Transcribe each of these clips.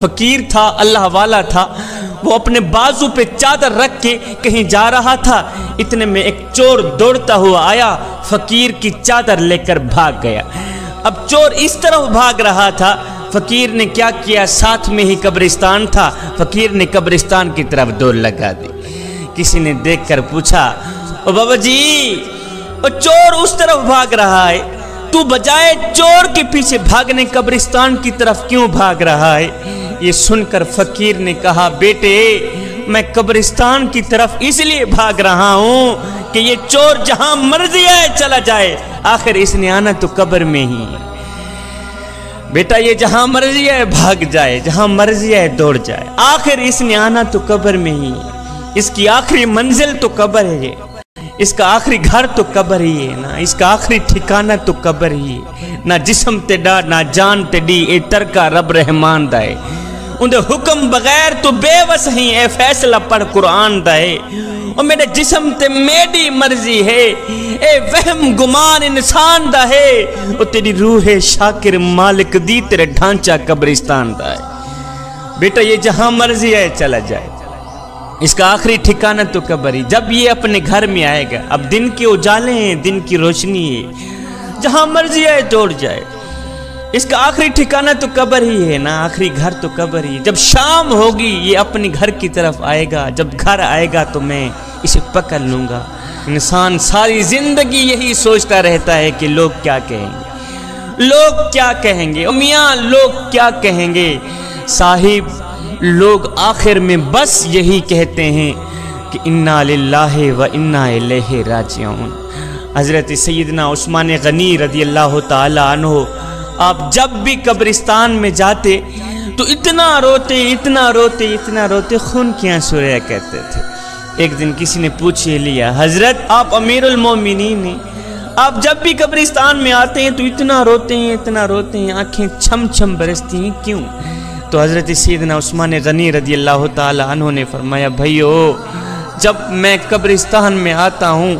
فقیر تھا، اللہ والا تھا، وہ اپنے بازو پہ چادر رکھ کے کہیں جا رہا تھا، اتنے میں ایک چور دوڑتا ہوا آیا، فقیر کی چادر لے کر بھاگ گیا۔ اب چور اس طرف بھاگ رہا تھا، فقیر نے کیا کیا، ساتھ میں ہی قبرستان تھا، فقیر نے قبرستان کی طرف دوڑ لگا دی۔ کسی نے دیکھ کر پوچھا، او بابا جی، او چور اس طرف بھاگ رہا ہے، تو بجائے چور کے پیچھے بھاگنے قبرستان کی طرف کیوں بھاگ رہا ہے؟ یہ سن کر فقیر نے کہا، بیٹے میں قبرستان کی طرف اس لیے بھاگ رہا ہوں کہ یہ چور جہاں مرضی ہے چلا جائے، آخر اس نے آنا تو قبر میں ہی۔ بیٹا یہ جہاں مرضی ہے بھاگ جائے، جہاں مرضی ہے دوڑ جائے، آخر اس نے آنا تو قبر میں ہی، اس کی آخری منزل تو قبر ہے، اس کا آخری گھر تو قبر ہی ہے نا، اس کا آخری ٹھکانہ تو قبر ہی ہے۔ نہ جسم تے ڈا نہ جان تے ڈی، اے ترکا رب رحمان دائے، اندے حکم بغیر تو بے وس ہی، اے فیصلہ پڑھ قرآن دائے، اور میرے جسم تے میری مرضی ہے، اے وہم گمان انسان دا ہے، اور تیری روح شاکر مالک دی تیرے ڈھانچہ قبرستان دا ہے۔ بیٹا یہ جہاں مرضی ہے چلا جائے، اس کا آخری ٹھکانہ تو قبر ہی۔ جب یہ اپنے گھر میں آئے گا، اب دن کے اجالے ہیں، دن کی روشنی ہے، جہاں مرضی ہے دوڑ جائے، اس کا آخری ٹھکانہ تو قبر ہی ہے نا، آخری گھر تو قبر ہی۔ جب شام ہوگی یہ اپنے گھر کی طرف آئے گا، جب گھر آئے گا تو میں اسے پکڑ لوں گا۔ انسان ساری زندگی یہی سوچتا رہتا ہے کہ لوگ کیا کہیں گے، لوگ کیا کہیں گے، میاں لوگ کیا کہیں گے۔ صاحب لوگ آخر میں بس یہی کہتے ہیں کہ انا للہ و انا الیہ راجعون۔ حضرت سیدنا عثمان غنی رضی اللہ تعالی عنہ، آپ جب بھی قبرستان میں جاتے تو اتنا روتے اتنا روتے اتنا روتے، خون کی آنسو رہا کرتے تھے۔ ایک دن کسی نے پوچھ لیا، حضرت آپ امیر المومنین ہیں، آپ جب بھی قبرستان میں آتے ہیں تو اتنا روتے ہیں اتنا روتے ہیں، آنکھیں چھم چھم برستی ہیں، کیوں؟ تو حضرت سیدنا عثمان غنی رضی اللہ تعالی عنہ نے فرمایا، بھائیو جب میں قبرستان میں آتا ہوں،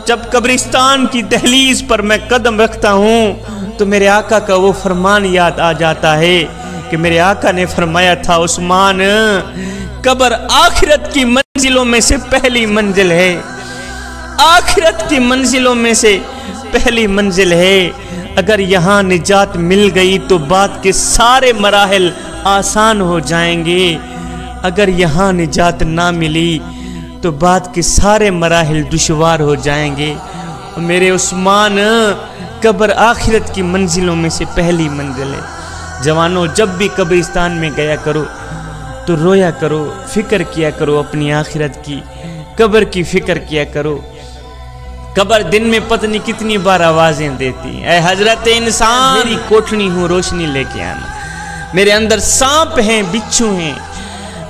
جب قبرستان کی دہلیز پر میں قدم رکھتا ہوں تو میرے آقا کا وہ فرمان یاد آ جاتا ہے کہ میرے آقا نے فرمایا تھا، عثمان قبر آخرت کی منزلوں میں سے پہلی منزل ہے، آخرت کی منزلوں میں سے پہلی منزل ہے، اگر یہاں نجات مل گئی تو بعد کے سارے مراحل آسان ہو جائیں گے، اگر یہاں نجات نہ ملی تو بعد کے سارے مراحل دشوار ہو جائیں گے۔ اور میرے عثمان قبر آخرت کی منزلوں میں سے پہلی منزل ہے۔ جوانوں جب بھی قبرستان میں گیا کرو تو رویا کرو، فکر کیا کرو اپنی آخرت کی، قبر کی فکر کیا کرو۔ قبر دن میں پتہ نہیں کتنی بار آوازیں دیتی ہیں، اے حضرت انسان میری کوٹھنی ہوں روشنی لے کے آنا، میرے اندر سانپ ہیں بچھو ہیں،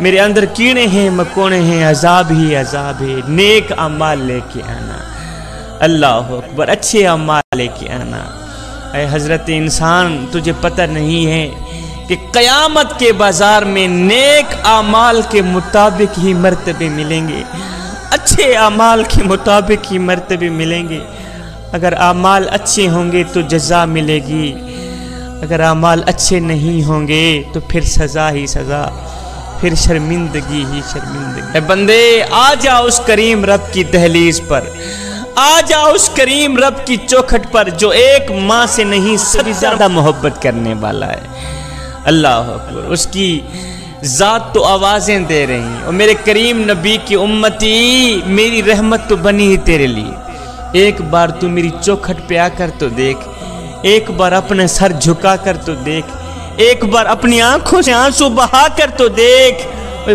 میرے اندر کیڑے ہیں مکوڑے ہیں، عذاب ہی عذاب ہے، نیک اعمال لے کے آنا، اللہ اکبر، اچھے اعمال لے کے آنا۔ اے حضرت انسان تجھے پتہ نہیں ہے کہ قیامت کے بازار میں نیک اعمال کے مطابق ہی مرتبے ملیں گے، اچھے اعمال کے مطابق ہی مرتبے ملیں گے۔ اگر اعمال اچھے ہوں گے تو جزا ملے گی، اگر اعمال اچھے نہیں ہوں گے تو پھر سزا ہی سزا، پھر شرمندگی ہی شرمندگی۔ اے بندے آ جا اس کریم رب کی دہلیز پر، آ جا اس کریم رب کی چوکھٹ پر جو ایک ماں سے نہیں سب سے زیادہ محبت کرنے والا ہے۔ اللہ اکبر، اس کی ذات تو آوازیں دے رہی ہیں، اور میرے کریم نبی کی امتی میری رحمت تو بنی ہی تیرے لیے، ایک بار تو میری چوکھٹ پہ آ کر تو دیکھ، ایک بار اپنے سر جھکا کر تو دیکھ، ایک بار اپنی آنکھوں سے آنسو بہا کر تو دیکھ،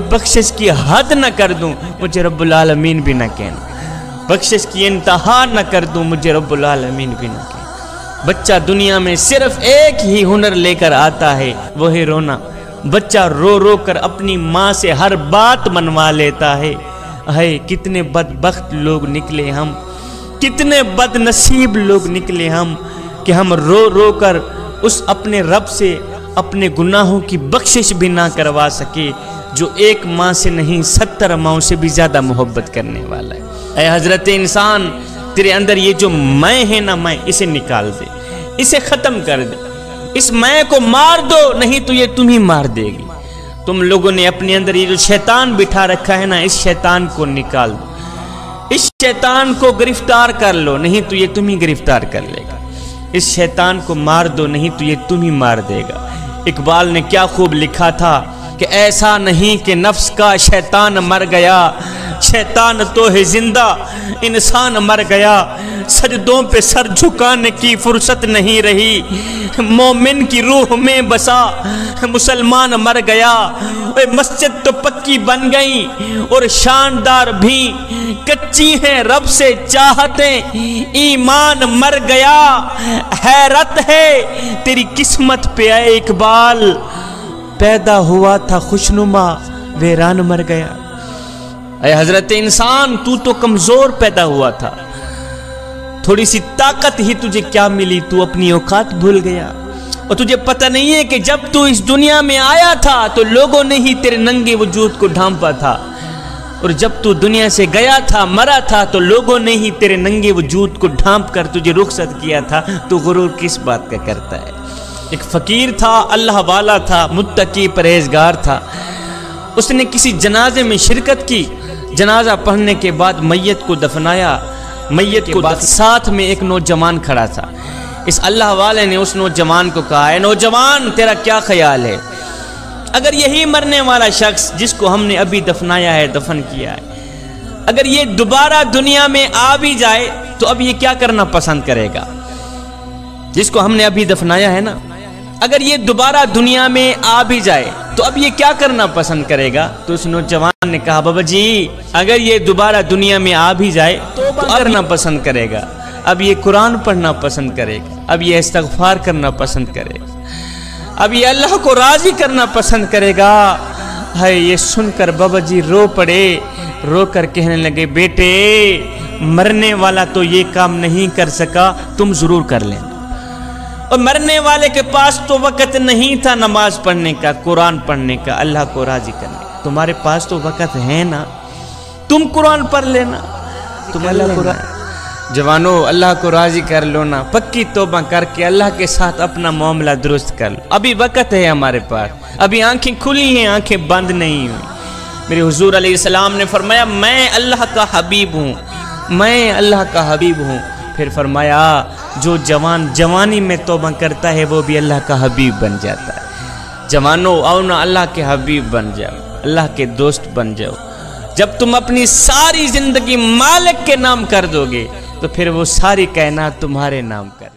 بخشش کی حد نہ کر دوں مجھے رب العالمین بھی نہ کہنا، بخشش کی انتہا نہ کر دوں مجھے رب العالمین بھی نہ کہنا۔ بچہ دنیا میں صرف ایک ہی ہنر لے کر آتا ہے، وہ ہے رونا۔ بچہ رو رو کر اپنی ماں سے ہر بات منوا لیتا ہے۔ ہے کتنے بدبخت لوگ نکلے ہم، کتنے بد نصیب لوگ نکلے ہم کہ ہم رو رو کر اس اپنے رب سے اپنے گناہوں کی بخشش بھی نہ کروا سکے جو ایک ماں سے نہیں 70 ماؤں سے بھی زیادہ محبت کرنے والا ہے۔ اے حضرت انسان تیرے اندر یہ جو میں ہے نا، میں اسے نکال دے، اسے ختم کر دے، اس میں کو مار دو، نہیں تو یہ تمہیں مار دے گی۔ تم لوگوں نے اپنے اندر یہ جو شیطان بٹھا رکھا ہے نا، اس شیطان کو نکال دو، اس شیطان کو گرفتار کر لو، نہیں تو یہ تم ہی گرفتار کر لے گا۔ اس شیطان کو مار دو، نہیں تو یہ تم ہی مار دے گا۔ اقبال نے کیا خوب لکھا تھا کہ ایسا نہیں کہ نفس کا شیطان مر گیا، شیطان تو ہے زندہ، انسان مر گیا، سجدوں پہ سر جھکانے کی فرصت نہیں رہی، مومن کی روح میں بسا مسلمان مر گیا، مسجد تو پکی بن گئی اور شاندار بھی کچی ہیں رب سے چاہتے، ایمان مر گیا، حیرت ہے تیری قسمت پہ اے اقبال، پیدا ہوا تھا خوشنما ویران مر گیا۔ اے حضرت انسان، تو کمزور پیدا ہوا تھا، تھوڑی سی طاقت ہی تجھے کیا ملی، تو اپنی اوقات بھول گیا، اور تجھے پتہ نہیں ہے کہ جب تو اس دنیا میں آیا تھا تو لوگوں نے ہی تیرے ننگے وجود کو ڈھانپا تھا، اور جب تو دنیا سے گیا تھا، مرا تھا، تو لوگوں نے ہی تیرے ننگے وجود کو ڈھانپ کر تجھے رخصت کیا تھا، تو غرور کس بات کا کرتا ہے؟ ایک فقیر تھا، اللہ والا تھا، متقی پرہیزگار تھا، اس نے کسی جنازے میں شرکت کی، جنازہ پڑھنے کے بعد میت کو دفنایا، میت کے بعد ساتھ میں ایک نوجوان کھڑا تھا۔ اس اللہ والے نے اس نوجوان کو کہا، اے نوجوان، تیرا کیا خیال ہے؟ اگر یہی مرنے والا شخص جس کو ہم نے ابھی دفنایا ہے، دفن کیا ہے، اگر یہ دوبارہ دنیا میں آ بھی جائے تو اب یہ کیا کرنا پسند کرے گا؟ جس کو ہم نے ابھی دفنایا ہے نا، اگر یہ دوبارہ دنیا میں آ بھی جائے تو اب یہ کیا کرنا پسند کرے گا؟ تو اس نوجوان نے کہا، بابا جی، اگر یہ دوبارہ دنیا میں آ بھی جائے تو کرنا پسند کرے گا، اب یہ قرآن پڑھنا پسند کرے گا، اب یہ استغفار کرنا پسند کرے گا، اب یہ اللہ کو راضی کرنا پسند کرے گا۔ ہے یہ سن کر بابا جی رو پڑے، رو کر کہنے لگے، بیٹے، مرنے والا تو یہ کام نہیں کر سکا، تم ضرور کر لینا، اور مرنے والے کے پاس تو وقت نہیں تھا نماز پڑھنے کا، قرآن پڑھنے کا، اللہ کو راضی کرنے کا، تمہارے پاس تو وقت ہے نا، تم قرآن پڑھ لینا، تم اللہ کو جوانو اللہ کو راضی کر لو نا، پکی توبہ کر کے اللہ کے ساتھ اپنا معاملہ درست کر لو، ابھی وقت ہے ہمارے پاس، ابھی آنکھیں کھلی ہیں، آنکھیں بند نہیں ہوئی۔ میرے حضور علیہ السلام نے فرمایا، میں اللہ کا حبیب ہوں، میں اللہ کا حبیب ہوں۔ پھر فرمایا، جو جوان جوانی میں توبہ کرتا ہے وہ بھی اللہ کا حبیب بن جاتا ہے۔ جوانو، آؤ نا اللہ کے حبیب بن جاؤ، اللہ کے دوست بن جاؤ۔ جب تم اپنی ساری زندگی مالک کے نام کر دو گے تو پھر وہ ساری کائنات تمہارے نام کر